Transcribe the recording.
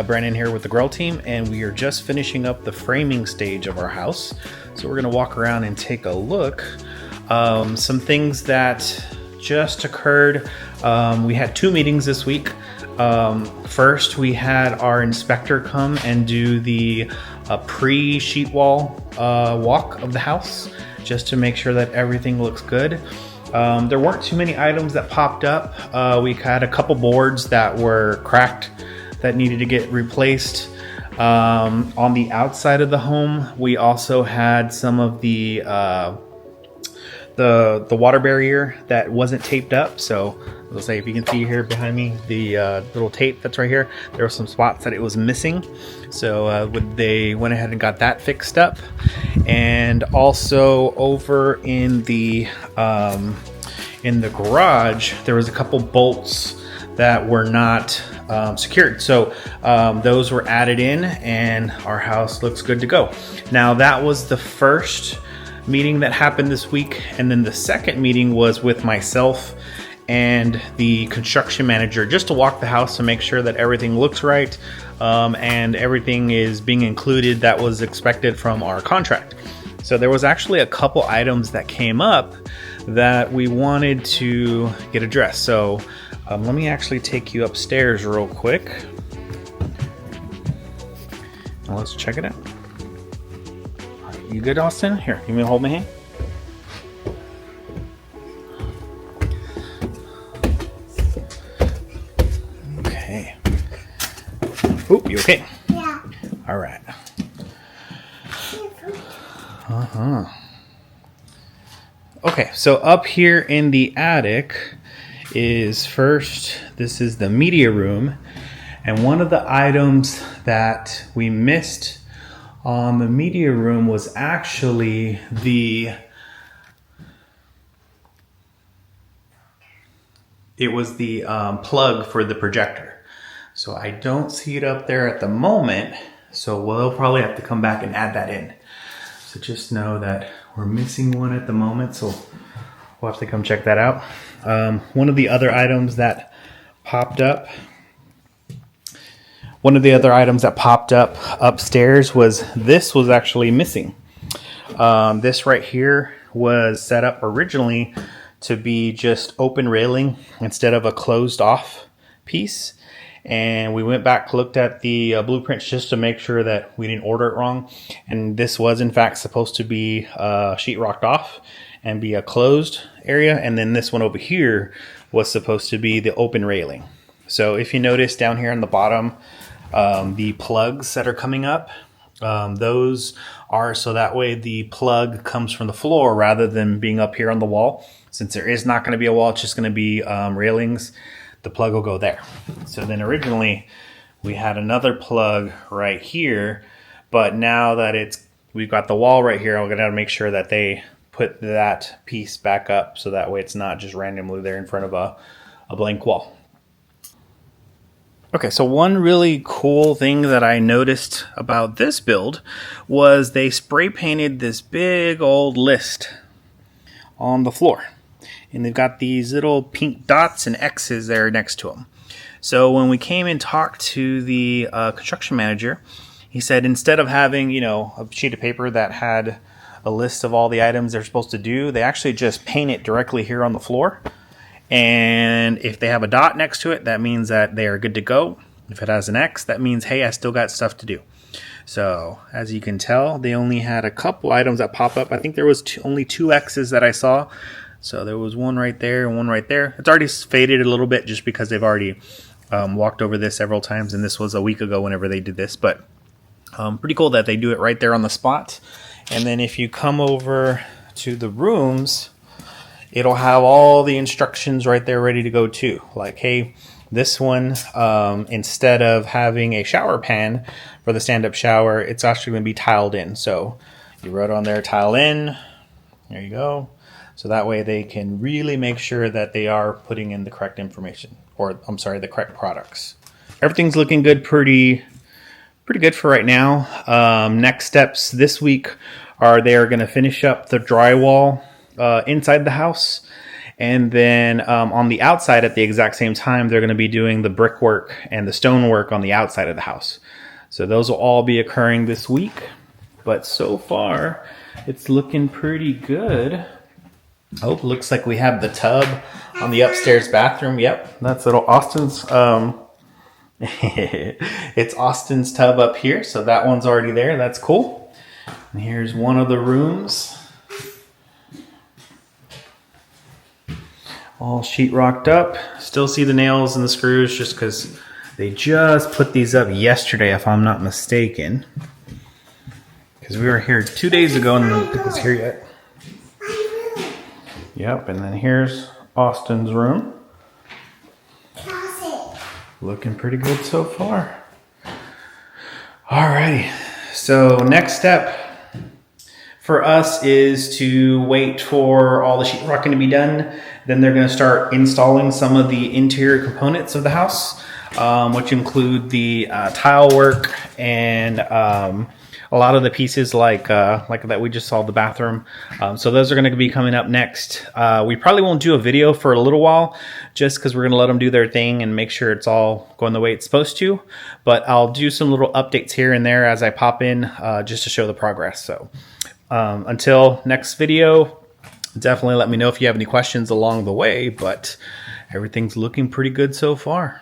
Brandon here with the Grow Team, and we are just finishing up the framing stage of our house. So we're going to walk around and take a look. Some things that just occurred. We had 2 meetings this week. First, we had our inspector come and do the pre-sheet wall walk of the house, just to make sure that everything looks good. There weren't too many items that popped up. We had a couple boards that were cracked that needed to get replaced. On the outside of the home, we also had some of the water barrier that wasn't taped up. So let's say, if you can see here behind me, the little tape that's right here, there were some spots that it was missing. So they went ahead and got that fixed up. And also over in the garage, there was a couple bolts that were not secured. So those were added in, and our house looks good to go. Now, that was the first meeting that happened this week, and then the second meeting was with myself and the construction manager, just to walk the house to make sure that everything looks right, and everything is being included that was expected from our contract. So there was actually a couple items that came up that we wanted to get addressed. So let me actually take you upstairs real quick. Now let's check it out. You good, Austin? Here, you want me to hold my hand? Okay. Oop, you okay? Yeah. All right. Okay, so up here in the attic is first, this is the media room. And one of the items that we missed on the media room was actually the plug for the projector. So I don't see it up there at the moment, so we'll probably have to come back and add that in. So just know that we're missing one at the moment, so we'll have to come check that out. One of the other items that popped up upstairs was actually missing. This right here was set up originally to be just open railing instead of a closed off piece. And we went back, looked at the blueprints just to make sure that we didn't order it wrong. And this was in fact supposed to be sheetrocked off and be a closed area. And then this one over here was supposed to be the open railing. So if you notice down here on the bottom, the plugs that are coming up, those are so that way the plug comes from the floor rather than being up here on the wall. Since there is not going to be a wall, it's just going to be railings. The plug will go there. So then originally we had another plug right here, but now that we've got the wall right here, we're going to make sure that they put that piece back up so that way it's not just randomly there in front of a blank wall. Okay, so one really cool thing that I noticed about this build was they spray painted this big old list on the floor. And they've got these little pink dots and X's there next to them. So when we came and talked to the construction manager, he said instead of having, a sheet of paper that had a list of all the items they're supposed to do, they actually just paint it directly here on the floor. And if they have a dot next to it, that means that they are good to go. If it has an X, that means, hey, I still got stuff to do. So as you can tell, they only had a couple items that pop up. I think there was only 2 X's that I saw. So there was one right there and one right there. It's already faded a little bit just because they've already walked over this several times. And this was a week ago whenever they did this. But pretty cool that they do it right there on the spot. And then if you come over to the rooms, it'll have all the instructions right there ready to go too. Like, hey, this one, instead of having a shower pan for the stand-up shower, it's actually going to be tiled in. So you wrote on there, tile in. There you go. So that way they can really make sure that they are putting in the correct information, or I'm sorry, the correct products. Everything's looking good, pretty good for right now. Next steps this week are they are going to finish up the drywall inside the house. And then on the outside at the exact same time, they're going to be doing the brickwork and the stonework on the outside of the house. So those will all be occurring this week. But so far, it's looking pretty good. Oh, looks like we have the tub on the upstairs bathroom. Yep, that's little Austin's. It's Austin's tub up here, so that one's already there. That's cool. And here's one of the rooms. All sheetrocked up. Still see the nails and the screws just because they just put these up yesterday, if I'm not mistaken. Because we were here 2 days ago and nobody was here yet. Yep, and then here's Austin's room. Looking pretty good so far. Alrighty, so next step for us is to wait for all the sheetrocking to be done. Then they're going to start installing some of the interior components of the house, which include the tile work and a lot of the pieces like that we just saw the bathroom. So those are going to be coming up next. We probably won't do a video for a little while just because we're going to let them do their thing and make sure it's all going the way it's supposed to. But I'll do some little updates here and there as I pop in just to show the progress. So until next video, definitely let me know if you have any questions along the way, but everything's looking pretty good so far.